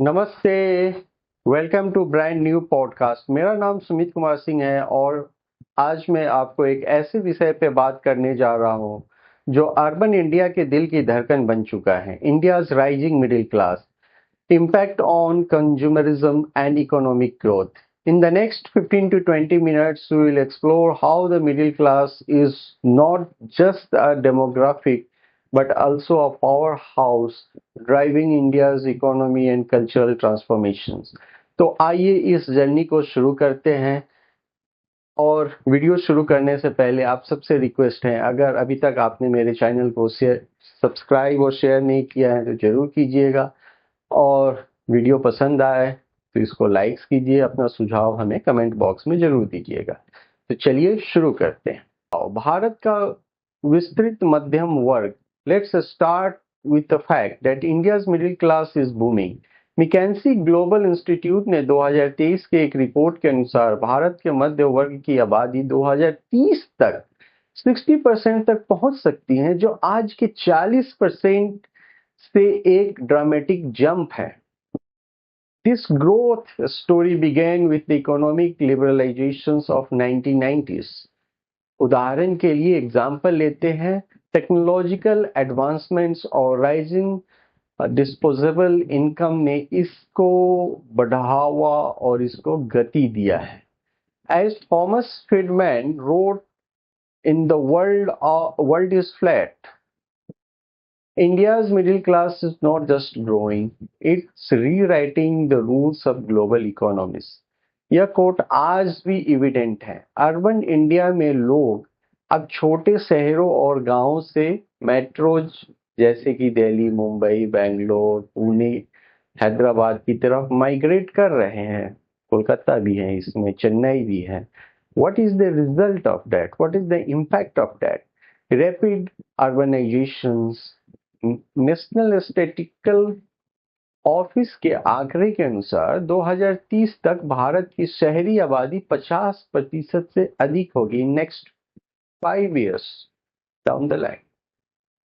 नमस्ते। Welcome to brand new podcast. मेरा नाम सुमित कुमार सिंह है और आज मैं आपको एक ऐसे विषय पे बात करने जा रहा हूँ जो अर्बन इंडिया के दिल की धड़कन बन चुका है। India's rising middle class, impact on consumerism and economic growth. In the next 15 to 20 minutes, we will explore how the middle class is not just a demographic but also a powerhouse driving India's economy and cultural transformations. तो आइए इस journey को शुरू करते हैं। और video शुरू करने से पहले आप सबसे रिक्वेस्ट है, अगर अभी तक आपने मेरे चैनल को सब्सक्राइब और शेयर नहीं किया है तो जरूर कीजिएगा। और वीडियो पसंद आए तो इसको लाइक्स कीजिए, अपना सुझाव हमें कमेंट बॉक्स में जरूर दीजिएगा। तो चलिए शुरू करते हैं। भारत का विस्तृत मध्यम वर्ग। Let's start with the fact that India's middle class is booming. McKinsey global institute ने 2023 के एक रिपोर्ट के अनुसार भारत के मध्य वर्ग की आबादी 2030 तक 60% तक पहुंच सकती है, जो आज के 40% से एक ड्रामेटिक जंप है। This growth story began with the economic liberalizations of 1990s. उदाहरण के लिए एग्जाम्पल लेते हैं, टेक्नोलॉजिकल एडवांसमेंट्स और राइजिंग डिस्पोजेबल इनकम ने इसको बढ़ावा और इसको गति दिया है। As Thomas Friedman wrote in The World is Flat, India's middle class is not just growing, it's rewriting the rules of global economies. यह कोट आज भी एविडेंट है। अर्बन इंडिया में लोग अब छोटे शहरों और गांवों से मेट्रोज जैसे कि दिल्ली, मुंबई, बेंगलोर, पुणे, हैदराबाद की तरफ माइग्रेट कर रहे हैं। कोलकाता भी है, इसमें चेन्नई भी है। What is the result of that? What is the impact of that? Rapid urbanizations. National statistical office के आंकड़े के अनुसार 2030 तक भारत की शहरी आबादी 50% से अधिक होगी next 5 years down the line.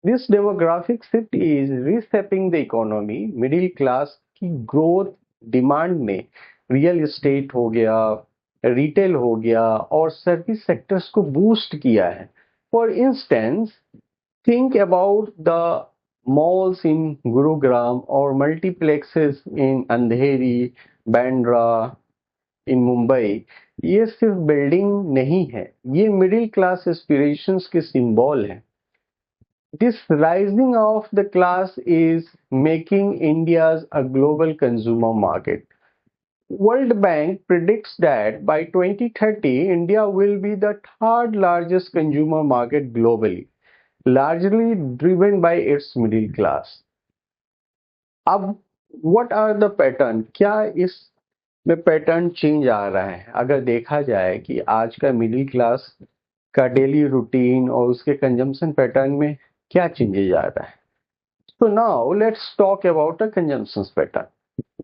This demographic shift is reshaping the economy. Middle class की ग्रोथ डिमांड में रियल एस्टेट हो गया, रिटेल हो गया और सर्विस सेक्टर्स को बूस्ट किया है। For instance, think about the malls in Gurugram or multiplexes in Andheri, Bandra, in Mumbai. ये सिर्फ बिल्डिंग नहीं है, ये मिडिल क्लास एस्पिरेशंस के सिंबल है। This rising of the class is making India's a global consumer market. World Bank predicts that by 2030, India will be the third largest consumer market globally, largely driven by its middle class. अब what are the pattern? क्या इसमें pattern change आ रहा है? अगर देखा जाए कि आज का मिडिल क्लास का डेली रूटीन और उसके कंजम्पशन पैटर्न में क्या चेंजेज आ रहा है। So now let's talk about the consumption pattern.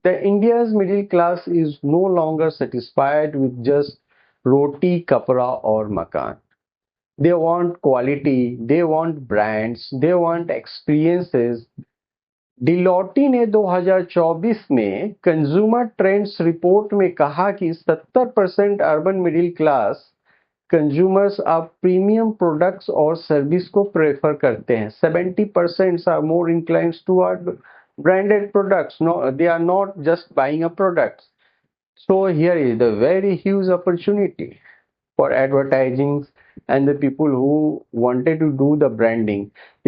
The India's middle class is no longer satisfied with just roti, kapra or makan. They want quality, they want brands, they want experiences. डिलॉटी ने 2024 में consumer trends report में कहा कि 70% urban middle class consumers अब premium products और service को prefer करते हैं। 70% are more inclined toward branded products. No, they are not just buying a product. So here is the very huge opportunity for advertising and the people who wanted to do the branding.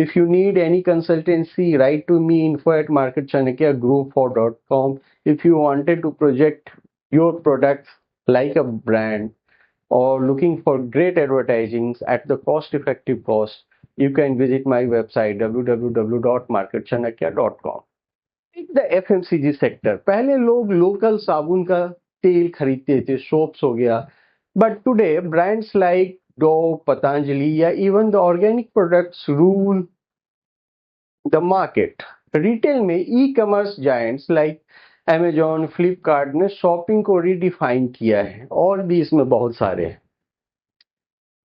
If you need any consultancy, write to me info@marketchanakya.com. If you wanted to project your products like a brand or looking for great advertising at the cost-effective cost, you can visit my website www.marketchanakya.com. The FMCG sector. पहले लोग local साबुन का तेल खरीदते थे, soaps हो गया, but today brands like Dove, Patanjali या even the organic products rule the market. Retail में e commerce giants like Amazon, Flipkart ने शॉपिंग को रीडिफाइन किया है और भी इसमें बहुत सारे हैं।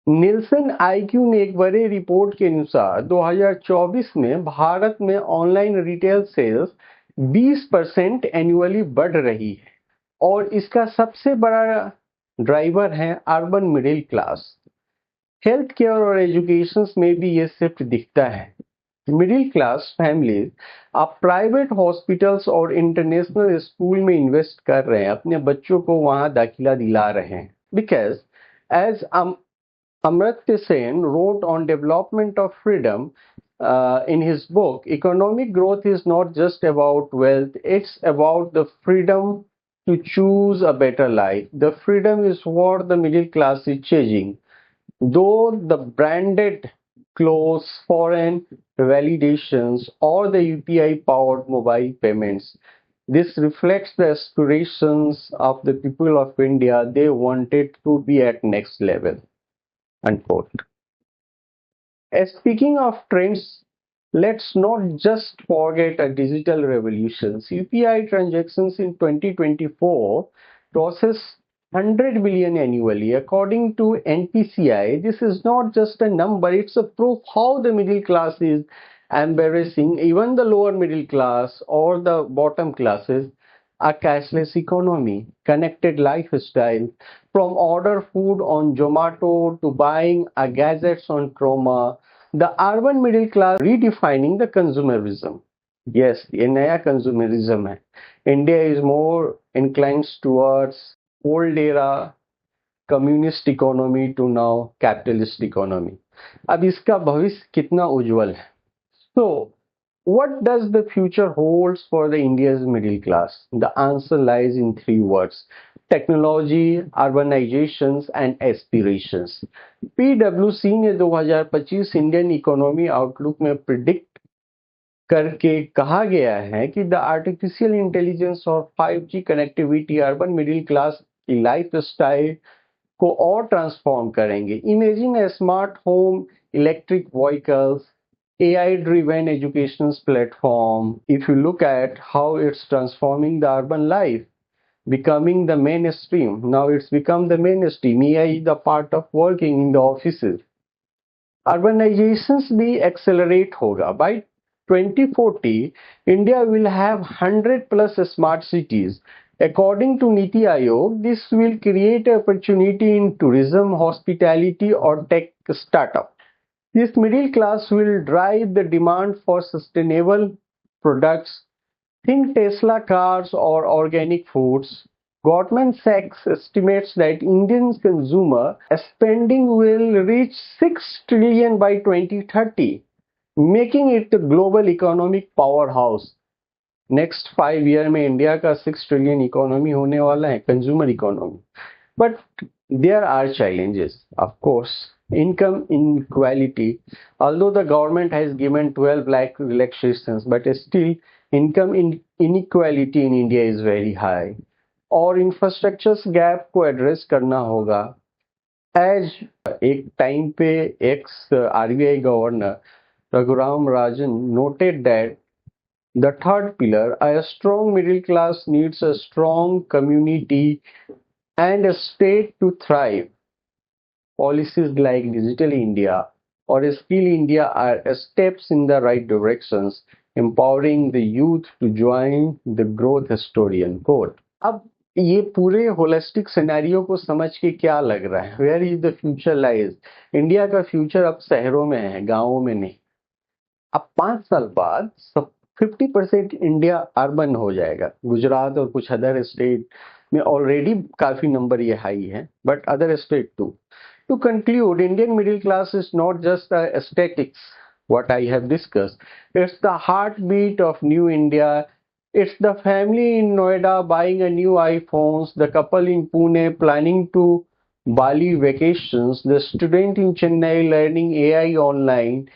निल्सन आईक्यू ने एक बड़े रिपोर्ट के अनुसार 2024 में भारत में ऑनलाइन रिटेल सेल्स 20% एनुअली बढ़ रही है और इसका सबसे बड़ा ड्राइवर है urban middle class. Health care और एजुकेशन में भी ये शिफ्ट दिखता है। मिडिल क्लास फैमिलीज अब प्राइवेट हॉस्पिटल्स और इंटरनेशनल स्कूल में इन्वेस्ट कर रहे हैं, अपने बच्चों को वहां दाखिला दिला रहे हैं। Because as Amartya Sen wrote on development of freedom in his book, economic growth is not just about wealth, it's about the freedom to choose a better life. The freedom is what the middle class is chasing. Though the branded clothes, foreign validations, or the UPI powered mobile payments, this reflects the aspirations of the people of India. They wanted to be at next level. Unquote. Speaking of trends, let's not just forget a digital revolution. UPI transactions in 2024 process 100 billion annually. According to NPCI, this is not just a number, it's a proof how the middle class is embarrassing even the lower middle class or the bottom classes. A cashless economy, connected lifestyle, from order food on Zomato to buying a gadgets on Chroma, the urban middle class redefining the consumerism. Yes, ये नया consumerism है. India is more inclined towards old era communist economy to now capitalist economy. अब इसका भविष्य कितना उज्जवल है? So, what does the future holds for the India's middle class? The answer lies in three words: technology, urbanizations, and aspirations. PwC ने 2025 Indian economy outlook में predict करके कहा गया है कि द आर्टिफिशियल इंटेलिजेंस और 5G connectivity urban middle class की life style को और ट्रांसफॉर्म करेंगे. Imagine A smart home, electric vehicles, AI-driven education platform. If you look at how it's transforming the urban life, becoming the mainstream. Now it's become the mainstream. AI is the part of working in the offices. Urbanizations भी accelerate होगा. By 2040, India will have 100 plus smart cities. According to Niti Aayog, this will create opportunity in tourism, hospitality, or tech startup. This middle class will drive the demand for sustainable products. Think Tesla cars or organic foods. Goldman Sachs estimates that Indian consumer spending will reach 6 trillion by 2030, making it a global economic powerhouse. Next 5 year में India का 6 trillion economy होने वाला है, consumer economy. But there are challenges, of course. Income inequality. Although the government has given 12 lakh relaxations, but still income inequality in India is very high. और infrastructure gap को address करना होगा. As एक time पे ex RBI governor Raghuram Rajan noted that the third pillar, a strong middle class needs a strong community and a state to thrive. Policies like Digital India or Skill India are steps in the right directions, empowering the youth to join the growth story. Unquote. अब ये पूरे holistic scenario को समझ के क्या लग रहा है? Where is the future lies? India का फ्यूचर अब शहरों में है, गांवों में नहीं. अब 5 साल बाद 50% इंडिया अर्बन हो जाएगा. गुजरात और कुछ अदर स्टेट में ऑलरेडी काफी नंबर ये हाई है, but other state too. To conclude, Indian middle class is not just the aesthetics, what I have discussed. It's the heartbeat of new India. It's the family in Noida buying a new iPhones, the couple in Pune planning to Bali vacations, the student in Chennai learning AI online.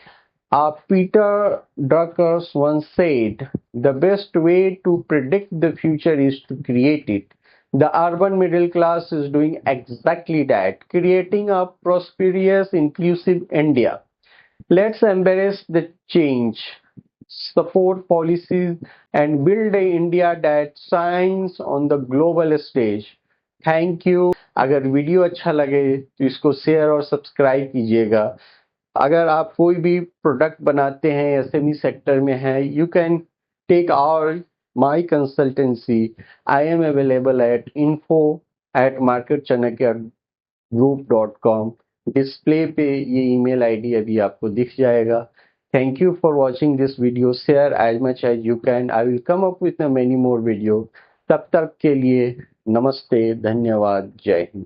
Peter Drucker once said, the best way to predict the future is to create it. The urban middle class is doing exactly that, creating a prosperous, inclusive India. Let's embrace the change, support policies, and build an India that shines on the global stage. Thank you. अगर video अच्छा लगे तो इसको share और subscribe कीजिएगा. अगर आप कोई भी प्रोडक्ट बनाते हैं, एसएमई सेक्टर में हैं, you can take our my consultancy, I am available at info@marketchanakya.group.com। Display पे ये ईमेल आईडी अभी आपको दिख जाएगा। Thank you for watching this video. Share as much as you can. I will come up with many more video. तब तक के लिए नमस्ते, धन्यवाद, जय हिंद।